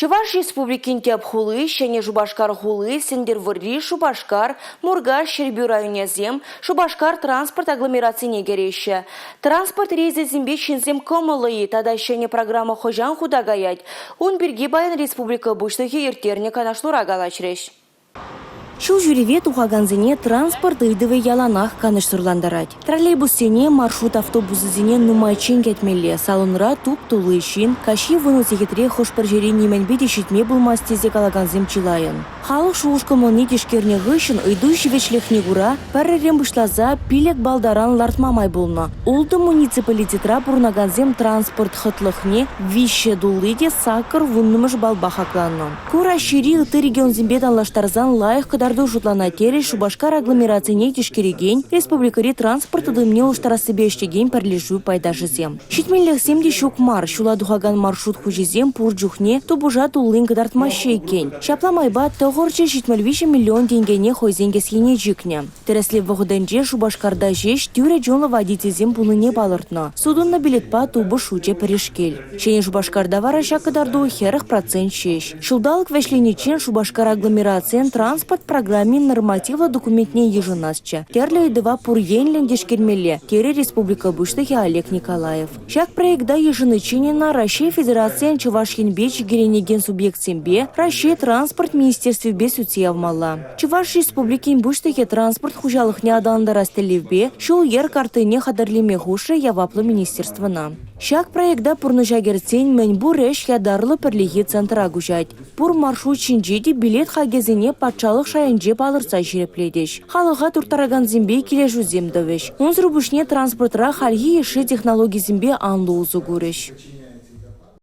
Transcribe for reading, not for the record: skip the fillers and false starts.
Чуваш республикин теп хулы, шене Шубашкар хулы, Сендервырри, Шубашкар, Мургаш, Шербю районезем, Шубашкар транспорт агломерацияне кереші. Транспорт рейзезембе шинзем комылы, тада шене программа хожан худа гаять. Он берги баян республика буштахи иртерне канашлура галачреш. Шу жюреве тухаганзине транспорт идывы яланах каныш сурландарать. Троллейбус-сене маршрут автобус-зине нумайчен кетмелле, салонра туп тулы ишин, каши вынусекетре хошпаржери неменбе дешитме булмастезе калаганзим чилайын. Халық шуушкамони тишкерне гышын идущий вечлехне гура, пәрререм бышлаза пилек балдаран лартмамай булна. Улды муниципалитетра бурнаганзем транспорт хытлыхне вище дулыде сакыр вуннымыш балбахакланно. Кура шири ыты регион лаштарзан лайық кадарду жутлана тере Шубашкар агломерацияне тишкереген, республикари транспорт дымне уштарасы ештеген пәрлежу пайдашызем. Шитмеллех семде шукмар, шула духаган маршрут хужизем пурджухне тубужа тулын кадартмаще екен. Шапламайба тоғырчы 75 миллион тенгене хойзенге схене жикне. Тереслев вғыденже Шубашкарда жеш тюре джонлы водителзем пулыне балыртна. Судунна билетпа тубы шуче перешкел. Шене Шубашкарда вараша кадарду херых процент шеш. Шулдалык вешленечен Шубашкар агломерациян транспорт программе нормативла документне еженасча. Терле идыва пурьенлен дешкермеле. Тере республика Буштахи Олег Николаев. Шак проекта еженыченена Россия Федерациян Чувашхинбеч геренеген субъект сембе Россия транспорт министерстве без утьявмала. Чуваш республики Буштахи транспорт хужалыхне адалында растелевбе шул ер картыне хадарлеме хуше яваплы министерствына. Шак проекта пурнышагерцен мәнбу реш ядарлы перлиги центра гужать. Пур маршрут чинжеди билет хагезине патшалық шайынже балырса жирепледеш. Халыға туртараган зимбе кележу земдовеш. Онзрубушне транспортра хальги еши технологии зимбе анлу узу гуреш.